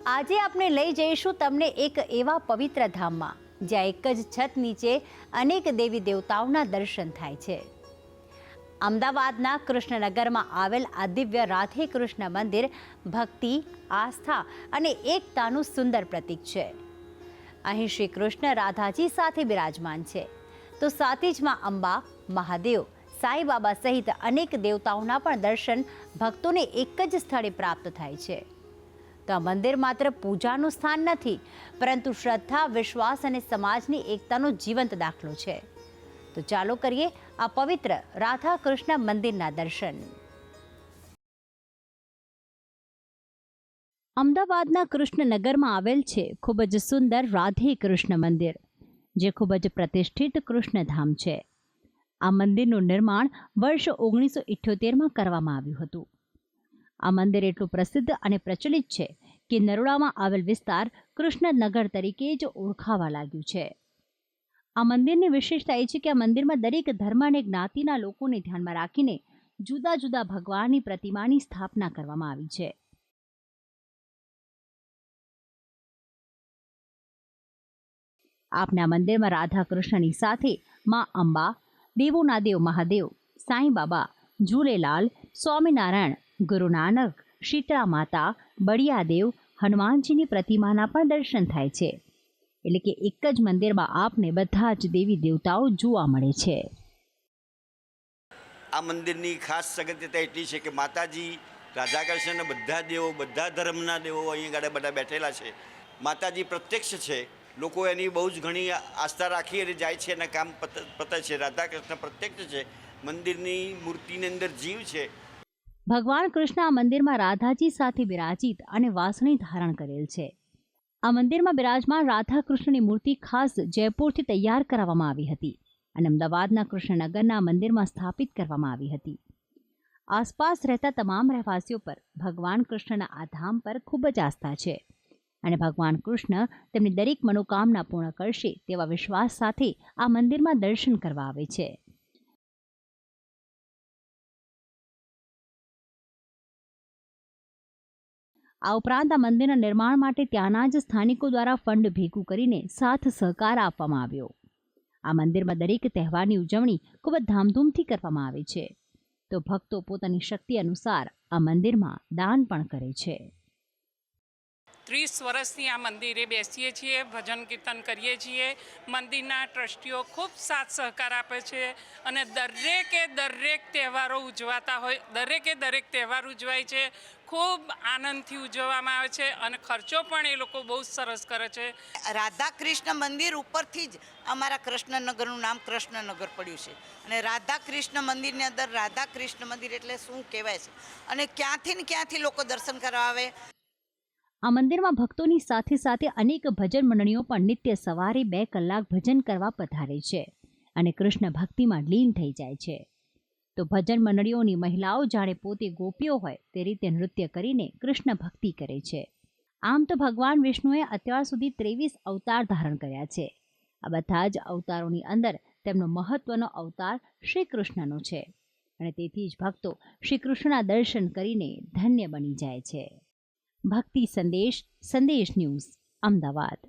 આજે આપણે લઈ જઈશું તમને એક એવા પવિત્ર ધામમાં જ્યાં એક જ છત નીચે અનેક દેવી દેવતાઓના દર્શન થાય છે। અમદાવાદના કૃષ્ણનગરમાં આવેલ આ દિવ્ય રાધે કૃષ્ણ મંદિર ભક્તિ, આસ્થા અને એકતાનું સુંદર પ્રતીક છે। અહીં શ્રી કૃષ્ણ રાધાજી સાથે બિરાજમાન છે, તો સાથે જ માં અંબા, મહાદેવ, સાંઈ બાબા સહિત અનેક દેવતાઓના પણ દર્શન ભક્તોને એક જ સ્થળે પ્રાપ્ત થાય છે। તો આ મંદિર માત્ર પૂજાનું સ્થાન નથી, પરંતુ શ્રદ્ધા, વિશ્વાસ અને સમાજની એકતાનો જીવંત દાખલો છે। તો ચાલો કરીએ આ પવિત્ર રાધા કૃષ્ણ મંદિરના દર્શન। અમદાવાદના કૃષ્ણનગરમાં આવેલ છે ખૂબ જ સુંદર રાધે કૃષ્ણ મંદિર, જે ખૂબ જ પ્રતિષ્ઠિત કૃષ્ણધામ છે। આ મંદિરનું નિર્માણ વર્ષ 1978માં કરવામાં આવ્યું હતું। આ મંદિર એટલું પ્રસિદ્ધ અને પ્રચલિત છે કે નરોડામાં આવેલ વિસ્તાર કૃષ્ણનગર તરીકે જ ઓળખાવા લાગ્યું છે। આ મંદિરની વિશેષતા એ છે કે આ મંદિરમાં દરેક ધર્મ અને જ્ઞાતિના લોકોને ધ્યાનમાં રાખીને જુદા જુદા ભગવાનની પ્રતિમાની સ્થાપના કરવામાં આવી છે। આપના મંદિરમાં રાધા કૃષ્ણની સાથે માં અંબા, દેવોના દેવ મહાદેવ, સાંઈ બાબા, ઝૂલેલાલ, સ્વામિનારાયણ, ગુરુ નાનક, શીતળા માતા, બળિયાદેવ, હનુમાનજીની પ્રતિમાના પણ દર્શન થાય છે। એટલે કે એક જ મંદિરમાં આપને બધા જ દેવી દેવતાઓ જોવા મળે છે। આ મંદિરની ખાસ અગત્યતા એટલી છે કે માતાજી, રાધા કૃષ્ણ, બધા દેવો, બધા ધર્મના દેવો અહીં આગળ બધા બેઠેલા છે। માતાજી પ્રત્યક્ષ છે, લોકો એની બહુ જ ઘણી આસ્થા રાખી અને જાય છે અને કામ પતે છે। રાધા કૃષ્ણ પ્રત્યક્ષ છે, મંદિરની મૂર્તિની અંદર જીવ છે। ભગવાન કૃષ્ણ આ મંદિરમાં રાધાજી સાથે બિરાજિત અને વાસણી ધારણ કરેલ છે। આ મંદિરમાં બિરાજમાન રાધા કૃષ્ણની મૂર્તિ ખાસ જયપુરથી તૈયાર કરવામાં આવી હતી અને અમદાવાદના કૃષ્ણનગરના મંદિરમાં સ્થાપિત કરવામાં આવી હતી। આસપાસ રહેતા તમામ રહેવાસીઓ પર ભગવાન કૃષ્ણના આ ધામ પર ખૂબ જ આસ્થા છે અને ભગવાન કૃષ્ણ તેમની દરેક મનોકામના પૂર્ણ કરશે તેવા વિશ્વાસ સાથે આ મંદિરમાં દર્શન કરવા આવે છે। આ ઉપરાંત આ મંદિરના નિર્માણ માટે ત્યાંના જ સ્થાનિકો દ્વારા ફંડ ભેગું કરીને સાથ સહકાર આપવામાં આવ્યો। આ મંદિરમાં દરેક તહેવારની ઉજવણી ખૂબ જ ધામધૂમથી કરવામાં આવે છે, તો ભક્તો પોતાની શક્તિ અનુસાર આ મંદિરમાં દાન પણ કરે છે। 30 વર્ષથી આ મંદિરે બેસીએ છીએ, ભજન કીર્તન કરીએ છીએ। મંદિરના ટ્રસ્ટીઓ ખૂબ સાથ સહકાર આપે છે અને દરેક તહેવારો ઉજવાતા હોય, દરેક તહેવાર ઉજવાય છે। ખૂબ આનંદથી ઉજવવામાં આવે છે અને ખર્ચો પણ એ લોકો બહુ સરસ કરે છે। રાધા કૃષ્ણ મંદિર ઉપરથી જ અમારા કૃષ્ણનગરનું નામ કૃષ્ણનગર પડ્યું છે અને રાધા કૃષ્ણ મંદિરની અંદર રાધા કૃષ્ણ મંદિર એટલે શું કહેવાય છે અને ક્યાંથી ને ક્યાંથી લોકો દર્શન કરવા આવે। આ મંદિરમાં ભક્તોની સાથે સાથે અનેક ભજન મંડળીઓ પણ નિત્ય સવારે 2 કલાક ભજન કરવા પધારે છે અને કૃષ્ણ ભક્તિમાં લીન થઈ જાય છે। તો ભજન મંડળીઓની મહિલાઓ જાણે પોતે ગોપીઓ હોય તે રીતે નૃત્ય કરીને કૃષ્ણ ભક્તિ કરે છે। આમ તો ભગવાન વિષ્ણુએ અત્યાર સુધી 23 અવતાર ધારણ કર્યા છે। આ બધા જ અવતારોની અંદર તેમનો મહત્વનો અવતાર શ્રી કૃષ્ણનો છે અને તેથી જ ભક્તો શ્રી કૃષ્ણના દર્શન કરીને ધન્ય બની જાય છે। ભક્તિ સંદેશ, સંદેશ ન્યૂઝ, અમદાવાદ।